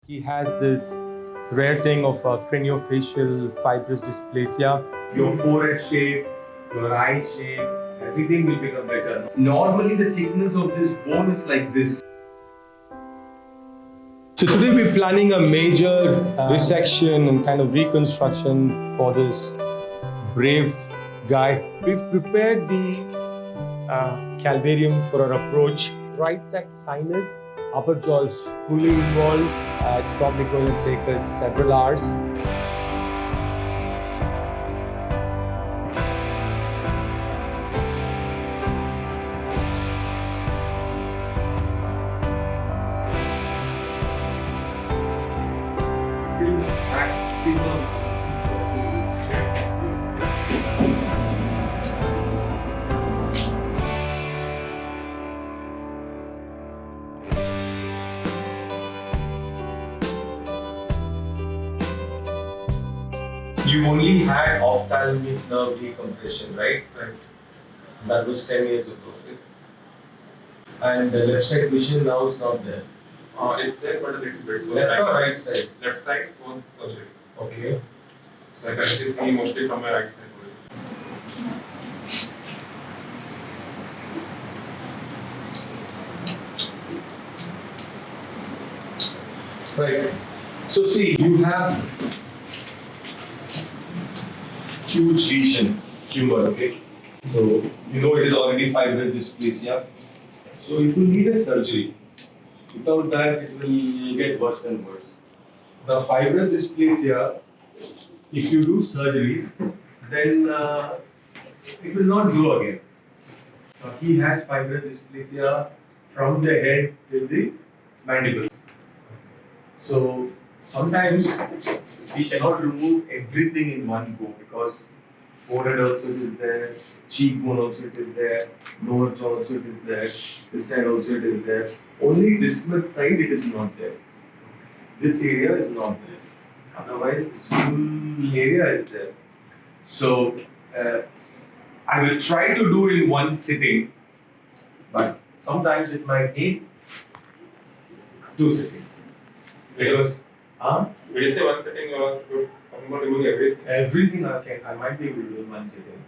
He has this rare thing of craniofacial fibrous dysplasia. Your forehead shape, your eye shape, everything will become better. Normally the thickness of this bone is like this. So today we're planning a major resection and kind of reconstruction for this brave guy. We've prepared the calvarium for our approach. Right side sinus, upper jaw is fully involved. It's probably going to take us several hours. You only had ophthalmic nerve decompression, right? Right. That was 10 years ago. Yes. And the left side vision now is not there. It's there, but a little bit. So Left or right side? Left side was surgery. Okay. So I currently see mostly from my right side. Right. So see, you have huge lesion, tumor, okay? So you know it is already fibrous dysplasia. So it will need a surgery. Without that, it will get worse and worse. The fibrous dysplasia, if you do surgeries, then it will not grow again. He has fibrous dysplasia from the head till the mandible. So sometimes we cannot remove everything in one go because forehead also it is there, cheekbone also it is there, lower jaw also it is there, this side also it is there. Only this much side it is not there. This area is not there. Otherwise this full area is there. So I will try to do in one sitting, but sometimes it might need 2 sittings. Because when you say one sitting, you are talking about removing everything. Everything I might be able to do in one sitting.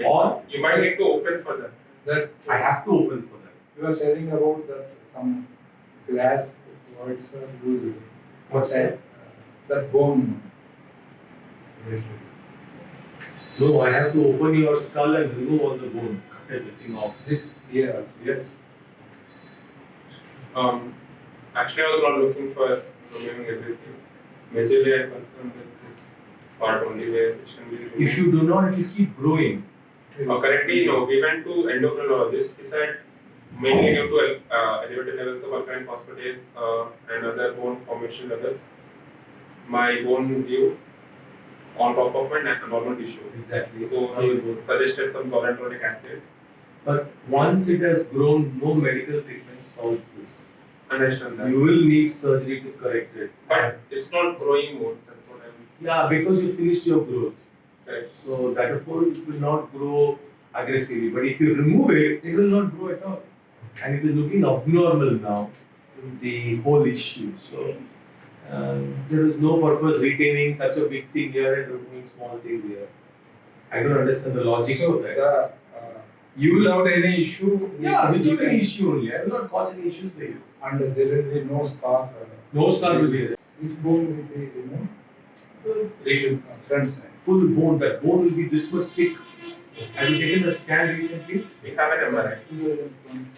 Or you might need to open for that. That I have to open for that. you are telling about that some glass words are used. What's that? That bone. No, I have to open your skull and remove all the bone, cut everything off. This here, yes. Actually, I was not looking for removing everything. Majorly, I am concerned with this part only where it can be removed. If you do not, it will keep growing. Currently, no. We went to endocrinologist. He said mainly due to elevated levels of alkaline phosphatase and other bone formation levels, my bone grew on top of my normal tissue. Exactly. So he suggested some zoledronic acid. But once it has grown, no medical treatment solves this. Understand that. You will need surgery to correct it. But it's not growing more. That's what I'm. Yeah, because you finished your growth. Correct. So therefore it will not grow aggressively. But if you remove it, it will not grow at all. And it is looking abnormal now, the whole issue. So there is no purpose retaining such a big thing here and removing small things here. I don't understand the logic of that. You without any issue. Yeah, without any issue only. I will not cause any issues for you. And there will be no scar. No scar will be there. Which bone will be removed? Lesions. Front side. Full bone. That bone will be this much thick. Have you taken the scan recently? We have an MRI.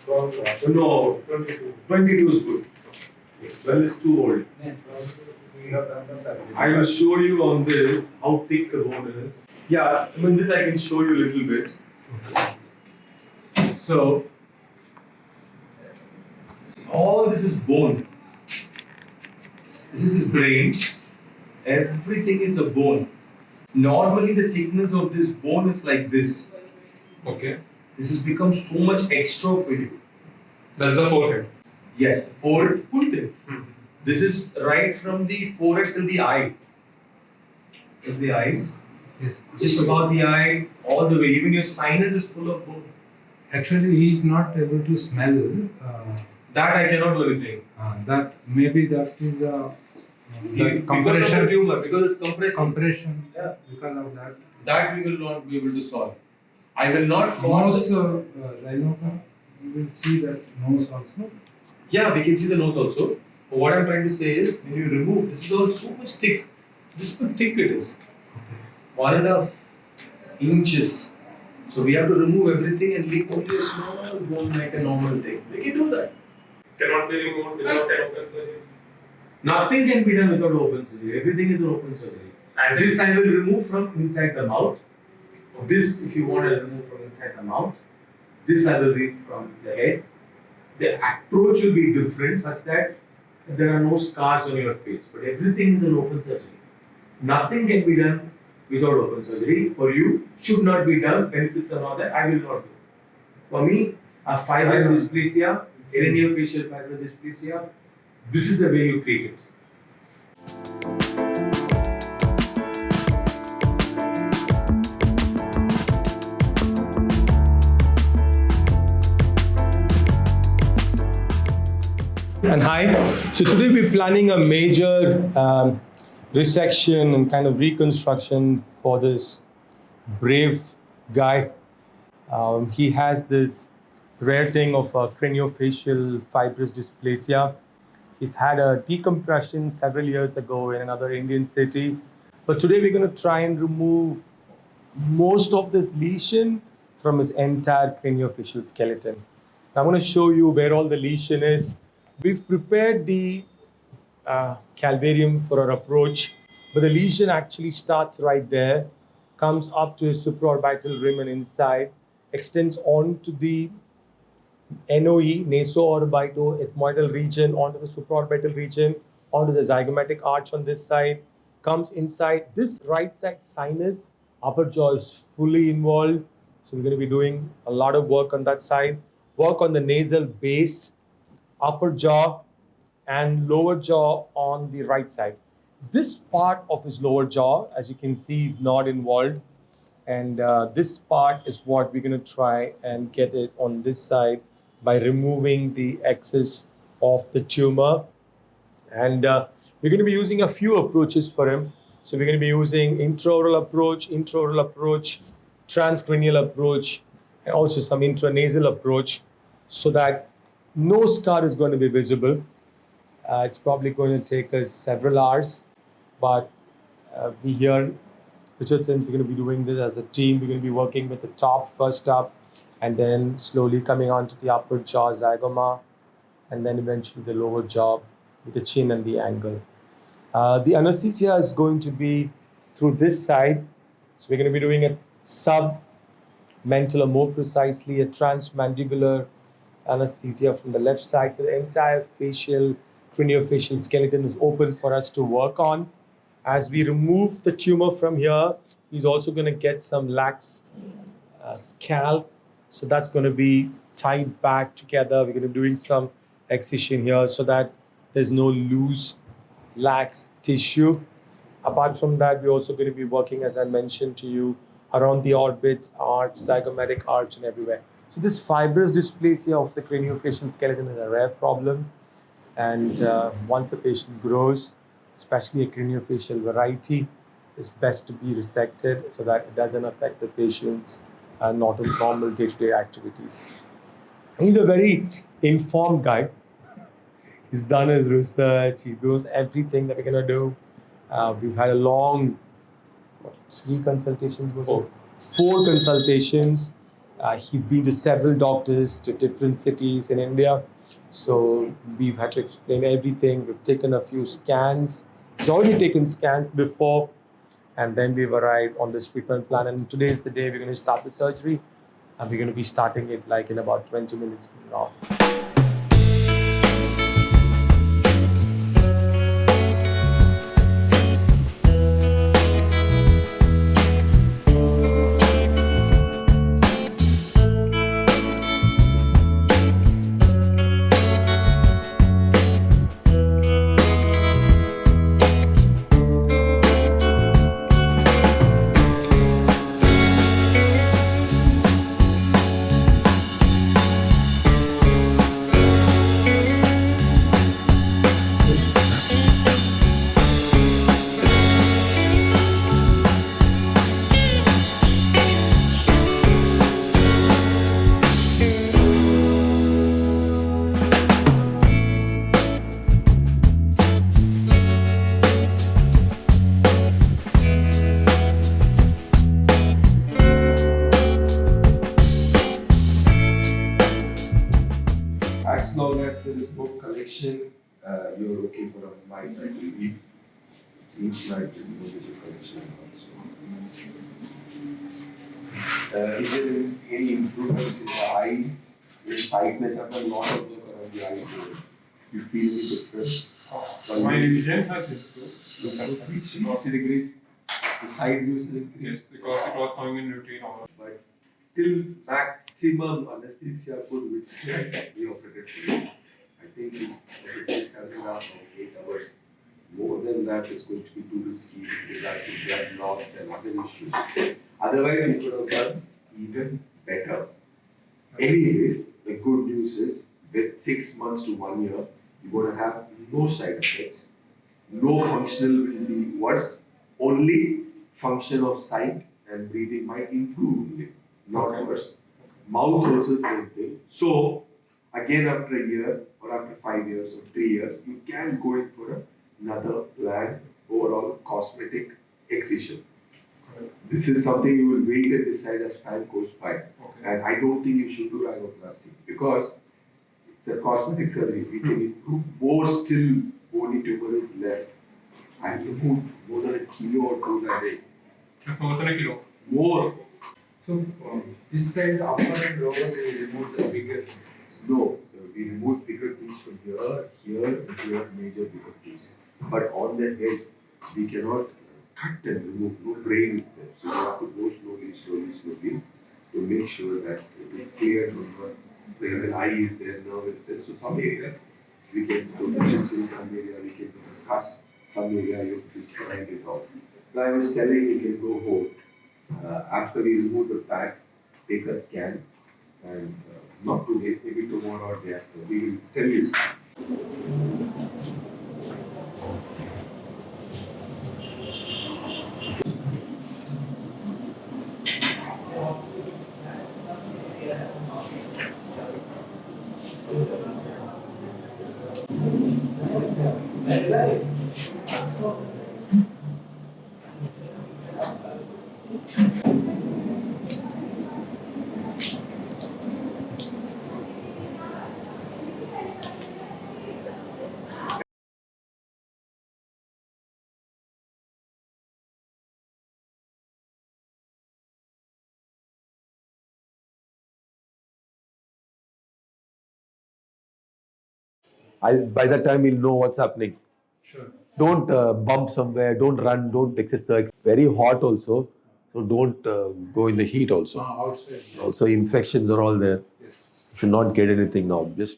2012. No, 22. 22 is good. 12 is too old. We have done the surgery. I will show you on this how thick the bone is. Yeah, I mean this I can show you a little bit. So, all this is bone. This is his brain. Everything is a bone. Normally the thickness of this bone is like this. Okay. This has become so much extra for you. That's the forehead. Yes, forehead, full thing. This is right from the forehead till the eye. Is the eyes. Yes. Just above the eye, all the way. Even your sinus is full of bone. Actually, he is not able to smell. That I cannot do anything. That maybe that is The Because of the tumor, because it's compressing. compression, Yeah. because of that. That we will not be able to solve. I will not Nose, cause. rhinopa, you will see that nose also. Yeah, we can see the nose also. But what I'm trying to say is, when you remove, this is all so much thick. This much thick it is. 1.5 inches. So we have to remove everything and leave only a small bone like a normal thing. We can do that. Cannot be removed without an open surgery. Nothing can be done without open surgery. Everything is an open surgery. As This I will remove from inside the mouth. This, if you want to remove from inside the mouth. This I will remove from the head. The approach will be different such that there are no scars on your face. But everything is an open surgery. Nothing can be done without open surgery. For you, should not be done. Benefits are not there. I will not do. For me, a fibrous dysplasia, craniofacial fibrous dysplasia, this is the way you treat it. And hi, so today we're planning a major resection and kind of reconstruction for this brave guy. He has this rare thing of craniofacial fibrous dysplasia. He's had a decompression several years ago in another Indian city. But today we're going to try and remove most of this lesion from his entire craniofacial skeleton. I'm going to show you where all the lesion is. We've prepared the calvarium for our approach, but the lesion actually starts right there, comes up to his supraorbital rim and inside, extends on to the NOE, naso-orbitoethmoidal region, onto the supraorbital region, onto the zygomatic arch on this side, comes inside. This right side sinus, upper jaw is fully involved. So we're going to be doing a lot of work on that side, work on the nasal base, upper jaw and lower jaw on the right side. This part of his lower jaw, as you can see, is not involved. And this part is what we're going to try and get it on this side by removing the excess of the tumor. And we're going to be using a few approaches for him. So we're going to be using intraoral approach, transcranial approach, and also some intranasal approach so that no scar is going to be visible. It's probably going to take us several hours, but we here, Richardsons, we're going to be doing this as a team. We're going to be working with the top first up, and then slowly coming onto the upper jaw zygoma, and then eventually the lower jaw with the chin and the angle. The anesthesia is going to be through this side. So we're going to be doing a submental, or more precisely, a transmandibular anesthesia from the left side. So the entire craniofacial skeleton is open for us to work on. As we remove the tumor from here, he's also going to get some lax scalp. So that's going to be tied back together. We're going to be doing some excision here so that there's no loose, lax tissue. Apart from that, we're also going to be working, as I mentioned to you, around the orbits, arch, zygomatic arch, and everywhere. So this fibrous dysplasia of the craniofacial skeleton is a rare problem. And once a patient grows, especially a craniofacial variety, it's best to be resected so that it doesn't affect the patient's normal day-to-day activities. He's a very informed guy. He's done his research. He knows everything that we're going to do. We've had a long, 3 consultations? Four consultations. He's been to several doctors to different cities in India. So we've had to explain everything. We've taken a few scans. He's already taken scans before. And then we've arrived on this treatment plan. And today is the day we're going to start the surgery. And we're going to be starting it like in about 20 minutes from now. connection, you're okay for my side. It seems like you know there's a connection also. Is there any improvements in the eyes? Any tightness? I've done a lot of work around the eyes. You feel any difference? My vision has improved. Which degrees? The side views increase. Yes, because it was coming in routine. But till maximum anesthesia could withstand the operated period. I think it's operated 7.5 or 8 hours. More than that is going to be too risky regard to blood loss and other issues. Otherwise, we could have done even better. Anyways, the good news is with 6 months to 1 year, you're going to have no side effects. No functional will be worse. Only function of sight and breathing might improve only, not worse. Mouth also same thing. So again, after a year or after 5 years or 3 years, you can go in for another planned overall cosmetic excision. This is something you will wait and decide as time goes by. And I don't think you should do rhinoplasty because it's a cosmetic surgery. We can improve more still bony tumor is left. I removed more than a kilo or 2 that day. That's more than a kilo. More. So this side, upper and lower, they remove the bigger. No, we removed bigger piece from here, here, and here, major bigger pieces. But on the head, we cannot cut and remove. No brain is there. So you have to go slowly, slowly, slowly to make sure that it is clear from where the eye is there, nerve is there. So some areas we can do this in some area, we can do a cut, some area you have to grind it out. So I was telling you can go home. After we remove the pack, take a scan and not today, maybe tomorrow or day after. We will tell you. By that time, we'll know what's happening. Sure. Don't bump somewhere, don't run, don't exercise. Very hot also, so don't go in the heat also. Outside. Also, infections are all there. Yes. You should not get anything now. Just